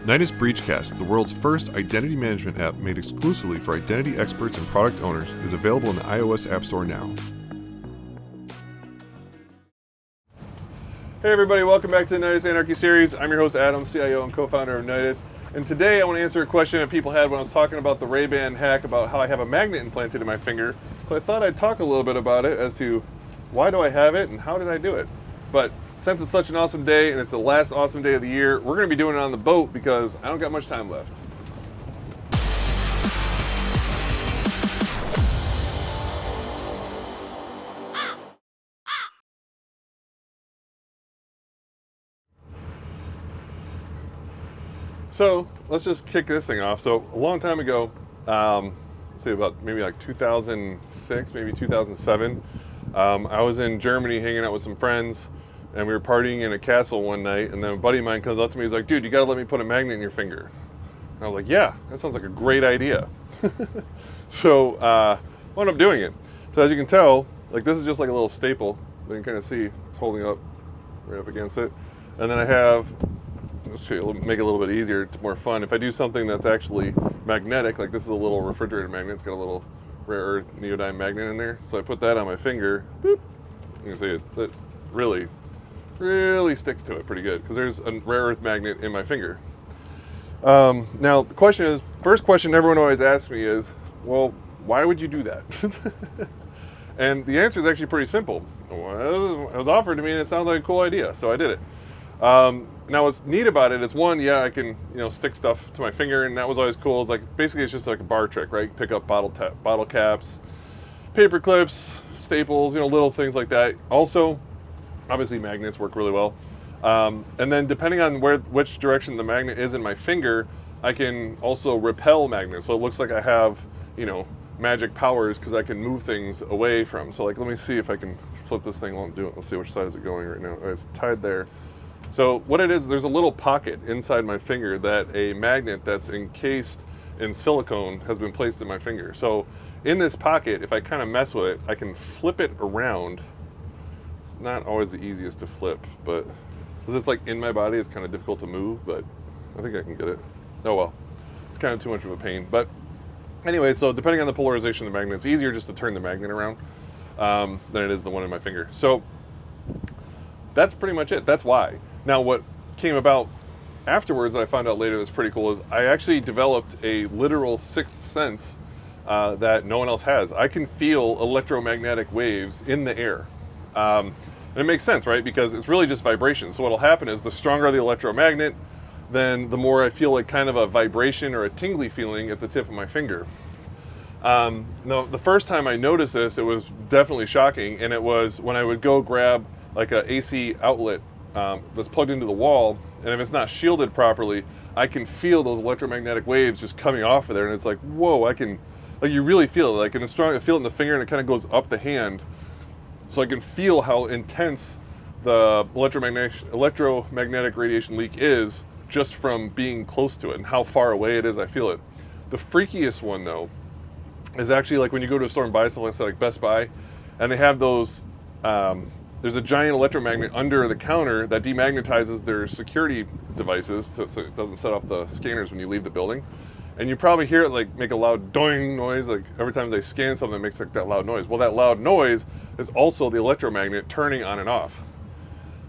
Nidus Breachcast, the world's first identity management app made exclusively for identity experts and product owners, is available in the iOS App Store now. Hey everybody, welcome back to the Nidus Anarchy series. I'm your host Adam, CIO and co-founder of Nidus. And today I want to answer a question that people had when I was talking about the Ray-Ban hack about how I have a magnet implanted in my finger. So I thought I'd talk a little bit about it as to why do I have it and how did I do it. But since it's such an awesome day and it's the last awesome day of the year, we're going to be doing it on the boat because I don't got much time left. So let's just kick this thing off. So a long time ago, let's say about maybe like 2006, maybe 2007, I was in Germany hanging out with some friends. And we were partying in a castle one night, and then a buddy of mine comes up to me, he's like, dude, you gotta let me put a magnet in your finger. And I was like, yeah, that sounds like a great idea. So wound up doing it. So as you can tell, like this is just like a little staple. You can kind of see it's holding up right up against it. And then I have, let's show you, make it a little bit easier, it's more fun. If I do something that's actually magnetic, like this is a little refrigerator magnet, it's got a little rare earth neodyme magnet in there. So I put that on my finger, boop, you can see it really sticks to it pretty good because there's a rare earth magnet in my finger. Now the question is, first question everyone always asks me is, well, why would you do that? And the answer is actually pretty simple. Well, it was offered to me and it sounded like a cool idea, so I did it. Now what's neat about it is, one, yeah, I can stick stuff to my finger, and that was always cool. It's like basically it's just like a bar trick, right? Pick up bottle caps, paper clips, staples, little things like that. Also, obviously magnets work really well. And then depending on which direction the magnet is in my finger, I can also repel magnets. So it looks like I have, magic powers because I can move things away from. So like, let me see if I can flip this thing. Won't do it. Let's see which side is it going right now. It's tied there. So what it is, there's a little pocket inside my finger that a magnet that's encased in silicone has been placed in my finger. So in this pocket, if I kind of mess with it, I can flip it around. It's not always the easiest to flip, but because it's like in my body, it's kind of difficult to move, but I think I can get it. Oh well, it's kind of too much of a pain. But anyway, so depending on the polarization of the magnet, it's easier just to turn the magnet around than it is the one in my finger. So that's pretty much it. That's why. Now what came about afterwards that I found out later that's pretty cool is I actually developed a literal sixth sense that no one else has. I can feel electromagnetic waves in the air. And it makes sense, right? Because it's really just vibration. So what'll happen is the stronger the electromagnet, then the more I feel like kind of a vibration or a tingly feeling at the tip of my finger. Now, the first time I noticed this, it was definitely shocking. And it was when I would go grab like a AC outlet that's plugged into the wall. And if it's not shielded properly, I can feel those electromagnetic waves just coming off of there. And it's like, whoa, you really feel it. Like, and it's strong, I feel it in the finger and it kind of goes up the hand. So I can feel how intense the electromagnetic radiation leak is just from being close to it and how far away it is I feel it. The freakiest one though is actually like when you go to a store and buy something, let's say like Best Buy, and they have those, there's a giant electromagnet under the counter that demagnetizes their security devices so it doesn't set off the scanners when you leave the building. And you probably hear it like make a loud doing noise, like every time they scan something it makes like that loud noise. Well, that loud noise is also the electromagnet turning on and off.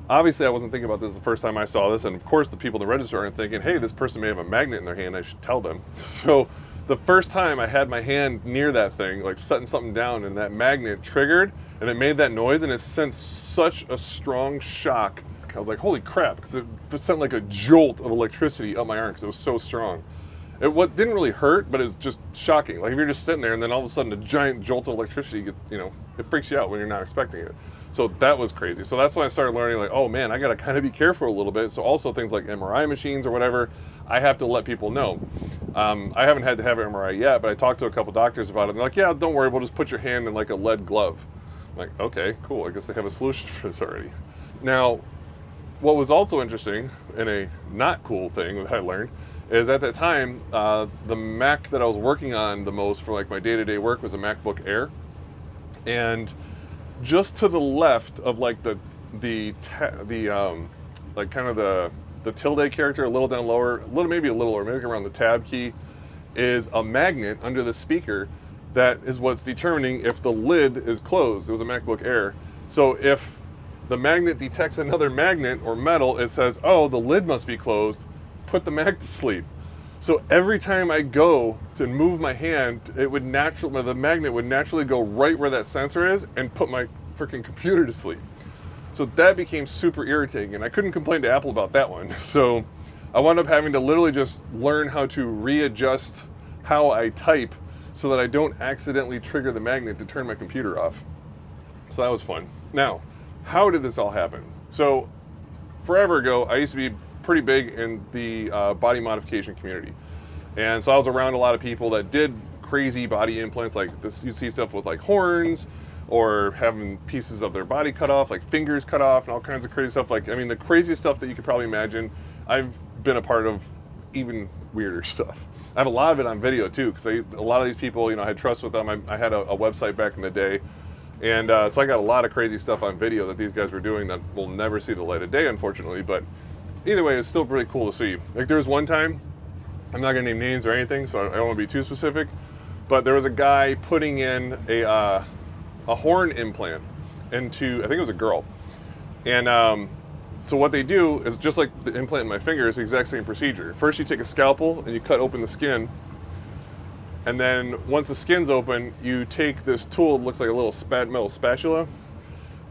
Obviously I wasn't thinking about this the first time I saw this, and of course the people in the register aren't thinking, hey, this person may have a magnet in their hand, I should tell them. So the first time I had my hand near that thing, like setting something down, and that magnet triggered and it made that noise and it sent such a strong shock. I was like, holy crap, because it sent like a jolt of electricity up my arm because it was so strong. What didn't really hurt, but it was just shocking. Like if you're just sitting there and then all of a sudden a giant jolt of electricity, it freaks you out when you're not expecting it. So that was crazy. So that's when I started learning like, oh man, I gotta kind of be careful a little bit. So also things like MRI machines or whatever, I have to let people know. I haven't had to have an MRI yet, but I talked to a couple doctors about it. And they're like, yeah, don't worry, we'll just put your hand in like a lead glove. I'm like, okay, cool. I guess they have a solution for this already. Now, what was also interesting and a not cool thing that I learned is at that time, the Mac that I was working on the most for like my day-to-day work was a MacBook Air. And just to the left of like the the tilde character a little down lower, maybe a little lower, maybe around the tab key, is a magnet under the speaker that is what's determining if the lid is closed. It was a MacBook Air. So if the magnet detects another magnet or metal, it says, oh, the lid must be closed, put the Mac to sleep. So every time I go to move my hand, the magnet would naturally go right where that sensor is and put my freaking computer to sleep. So that became super irritating, and I couldn't complain to Apple about that one. So I wound up having to literally just learn how to readjust how I type so that I don't accidentally trigger the magnet to turn my computer off. So that was fun. Now, how did this all happen? So forever ago, I used to be pretty big in the body modification community. And so I was around a lot of people that did crazy body implants, like this. You see stuff with like horns, or having pieces of their body cut off, like fingers cut off, and all kinds of crazy stuff. Like, I mean, the craziest stuff that you could probably imagine. I've been a part of even weirder stuff. I have a lot of it on video too, because a lot of these people, I had trust with them. I had a website back in the day, and so I got a lot of crazy stuff on video that these guys were doing that will never see the light of day, unfortunately. But either way, it's still pretty cool to see. Like, there was one time, I'm not gonna name names or anything, so I don't want to be too specific, but there was a guy putting in a horn implant into, I think it was a girl, and so what they do is just like the implant in my finger, is the exact same procedure. First, you take a scalpel and you cut open the skin, and then once the skin's open, you take this tool, it looks like a little metal spatula,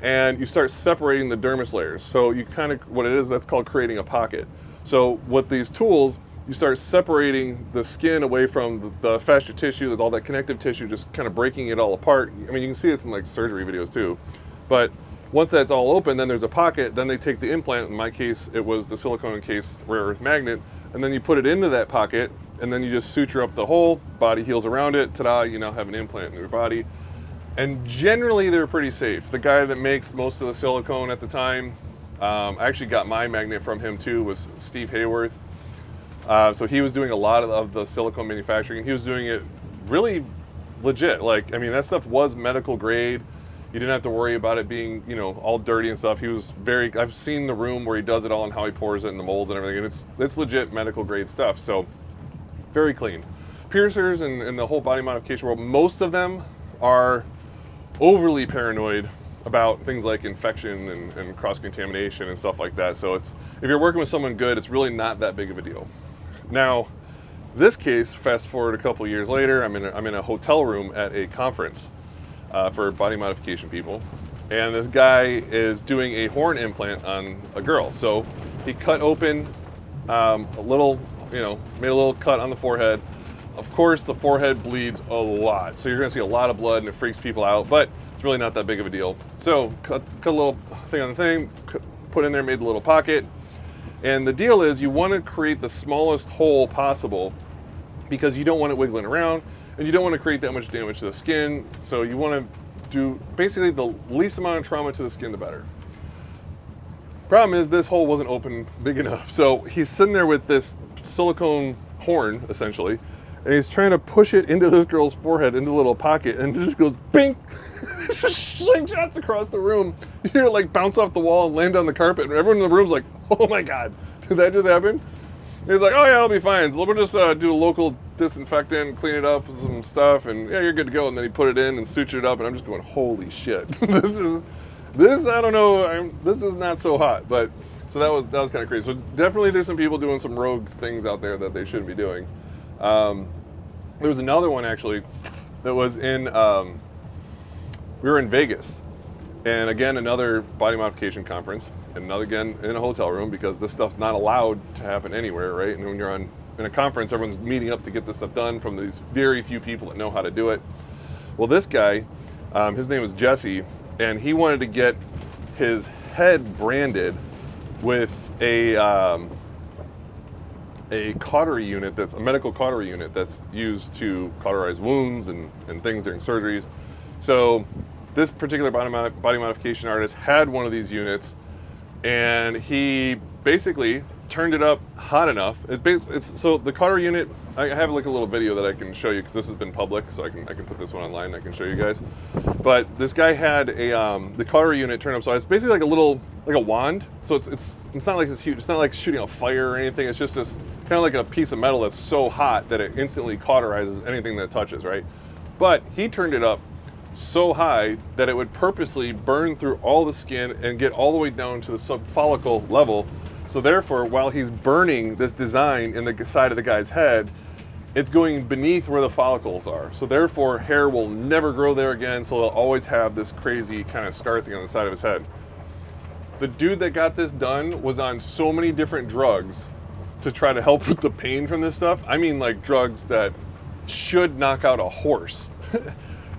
and you start separating the dermis layers. So you kind of, what it is, that's called creating a pocket. So with these tools, you start separating the skin away from the fascia tissue, with all that connective tissue, just kind of breaking it all apart. I mean, you can see this in like surgery videos too. But once that's all open, then there's a pocket, then they take the implant, in my case, it was the silicone encased rare earth magnet, and then you put it into that pocket, and then you just suture up the hole, body heals around it, ta-da, you now have an implant in your body. And generally they're pretty safe. The guy that makes most of the silicone at the time, I actually got my magnet from him too, was Steve Hayworth. So he was doing a lot of the silicone manufacturing, and he was doing it really legit. Like, I mean, that stuff was medical grade. You didn't have to worry about it being, all dirty and stuff. He was I've seen the room where he does it all and how he pours it in the molds and everything, and it's legit medical grade stuff. So very clean. Piercers and the whole body modification world, most of them are overly paranoid about things like infection and cross-contamination and stuff like that. So if you're working with someone good, it's really not that big of a deal. Now, this case, fast forward a couple years later, I'm in a hotel room at a conference for body modification people, and this guy is doing a horn implant on a girl. So he cut open a little, made a little cut on the forehead. Of course, the forehead bleeds a lot, so you're gonna see a lot of blood, and it freaks people out, but it's really not that big of a deal. So cut a little thing on the thing, put in there, made the little pocket. And the deal is, you want to create the smallest hole possible, because you don't want it wiggling around, and you don't want to create that much damage to the skin. So you want to do basically the least amount of trauma to the skin, the better. Problem is, this hole wasn't open big enough. So he's sitting there with this silicone horn, essentially, and he's trying to push it into this girl's forehead, into a little pocket, and it just goes bing, just slingshots across the room. You hear it like bounce off the wall and land on the carpet, and everyone in the room's like, oh my God, did that just happen? He's like, oh yeah, it'll be fine. So we'll just do a local disinfectant, clean it up with some stuff, and yeah, you're good to go. And then he put it in and sutured it up, and I'm just going, holy shit. This I don't know, this is not so hot. But so that was kind of crazy. So definitely there's some people doing some rogue things out there that they shouldn't be doing. There was another one actually that was in, we were in Vegas, and again, another body modification conference, and another again in a hotel room, because this stuff's not allowed to happen anywhere, right? And when you're in a conference, everyone's meeting up to get this stuff done from these very few people that know how to do it. Well, this guy, his name was Jesse, and he wanted to get his head branded with a cautery unit, that's a medical cautery unit that's used to cauterize wounds and things during surgeries. So this particular body modification artist had one of these units, and he basically turned it up hot enough. So the cautery unit, I have like a little video that I can show you, because this has been public, so I can put this one online and I can show you guys. But this guy had the cautery unit turned up, so it's basically like a little like a wand. So it's not like this huge. It's not like shooting a fire or anything. It's just this kind of like a piece of metal that's so hot that it instantly cauterizes anything that it touches, right? But he turned it up so high that it would purposely burn through all the skin and get all the way down to the subfollicle level. So therefore, while he's burning this design in the side of the guy's head, it's going beneath where the follicles are. So therefore, hair will never grow there again, so he'll always have this crazy kind of scar thing on the side of his head. The dude that got this done was on so many different drugs to try to help with the pain from this stuff. I mean, like drugs that should knock out a horse.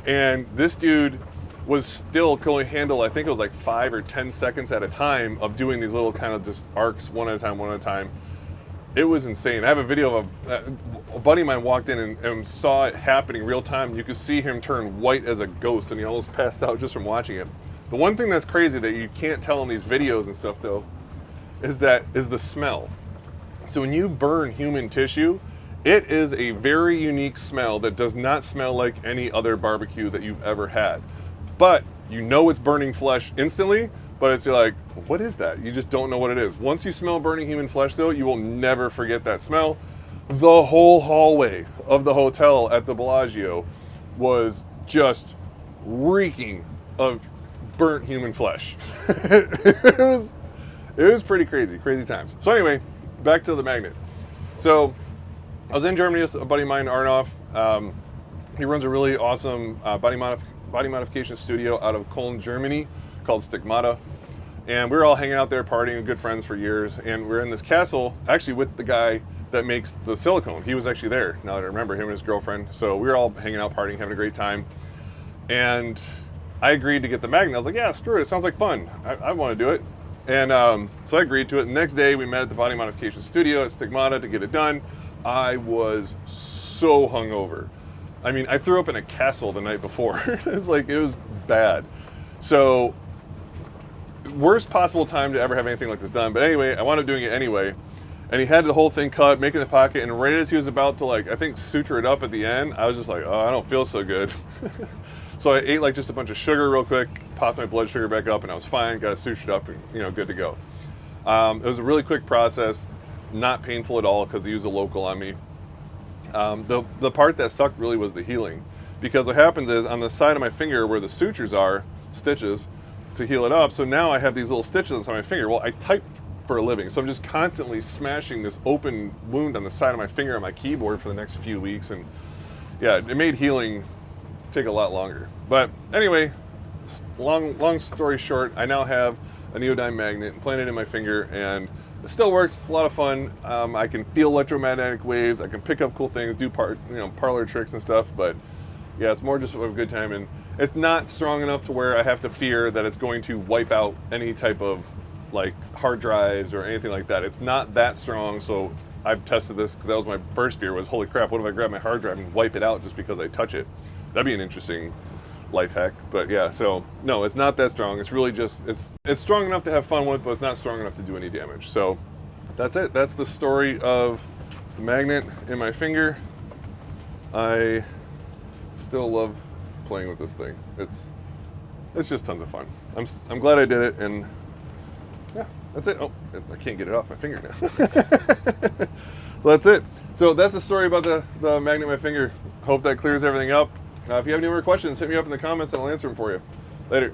And this dude was still can only handle, I think it was like 5 or 10 seconds at a time of doing these little kind of just arcs one at a time. It was insane. I have a video of a buddy of mine walked in and saw it happening real time. You could see him turn white as a ghost, and he almost passed out just from watching it. The one thing that's crazy that you can't tell in these videos and stuff though, is the smell. So when you burn human tissue, it is a very unique smell that does not smell like any other barbecue that you've ever had. But you know it's burning flesh instantly, but it's like, what is that? You just don't know what it is. Once you smell burning human flesh though, you will never forget that smell. The whole hallway of the hotel at the Bellagio was just reeking of burnt human flesh. it was pretty crazy times. So anyway, back to the magnet. So I was in Germany with a buddy of mine, Arnoff. He runs a really awesome body modification studio out of Cologne, Germany, called Stigmata. And we were all hanging out there partying, good friends for years. And we're in this castle, actually with the guy that makes the silicone. He was actually there, now that I remember, him and his girlfriend. So we were all hanging out, partying, having a great time. And I agreed to get the magnet. I was like, yeah, screw it, it sounds like fun. I want to do it. And so I agreed to it. The next day we met at the body modification studio at Stigmata to get it done. I was so hungover. I mean, I threw up in a castle the night before. It was bad. So, worst possible time to ever have anything like this done. But anyway, I wound up doing it anyway. And he had the whole thing cut, making the pocket, and right as he was about to, like, I think suture it up at the end, I was just like, oh, I don't feel so good. So I ate like just a bunch of sugar real quick, popped my blood sugar back up, and I was fine, got it sutured up, and good to go. It was a really quick process. Not painful at all because they used a local on me. The part that sucked really was the healing, because what happens is on the side of my finger where the sutures are, stitches to heal it up. So now I have these little stitches on my finger. Well, I type for a living, so I'm just constantly smashing this open wound on the side of my finger on my keyboard for the next few weeks, and yeah, it made healing take a lot longer. But anyway, long story short, I now have a neodyme magnet implanted in my finger, and it still works. It's a lot of fun. I can feel electromagnetic waves. I can pick up cool things, do parlor tricks and stuff. But yeah, it's more just a good time, and it's not strong enough to where I have to fear that it's going to wipe out any type of like hard drives or anything like that. It's not that strong. So I've tested this because that was my first fear was, holy crap, what if I grab my hard drive and wipe it out just because I touch it? That'd be an interesting life hack. But yeah, so no, it's not that strong. It's really just, it's strong enough to have fun with, but it's not strong enough to do any damage. So that's it. That's the story of the magnet in my finger. I still love playing with this thing. It's just tons of fun. I'm glad I did it, and yeah, that's it. Oh, I can't get it off my finger now. So that's it. So that's the story about the magnet in my finger. Hope that clears everything up. If you have any more questions, hit me up in the comments and I'll answer them for you. Later.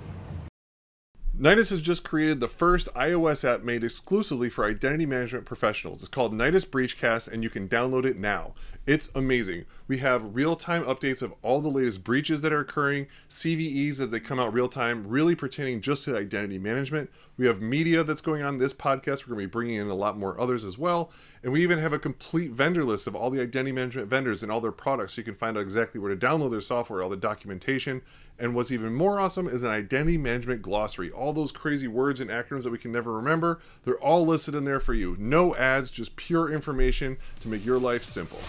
Nidus has just created the first iOS app made exclusively for identity management professionals. It's called Nidus Breachcast, and you can download it now. It's amazing. We have real-time updates of all the latest breaches that are occurring, CVEs as they come out real-time, really pertaining just to identity management. We have media that's going on this podcast. We're going to be bringing in a lot more others as well. And we even have a complete vendor list of all the identity management vendors and all their products, so you can find out exactly where to download their software, all the documentation. And what's even more awesome is an identity management glossary. All those crazy words and acronyms that we can never remember, they're all listed in there for you. No ads, just pure information to make your life simple.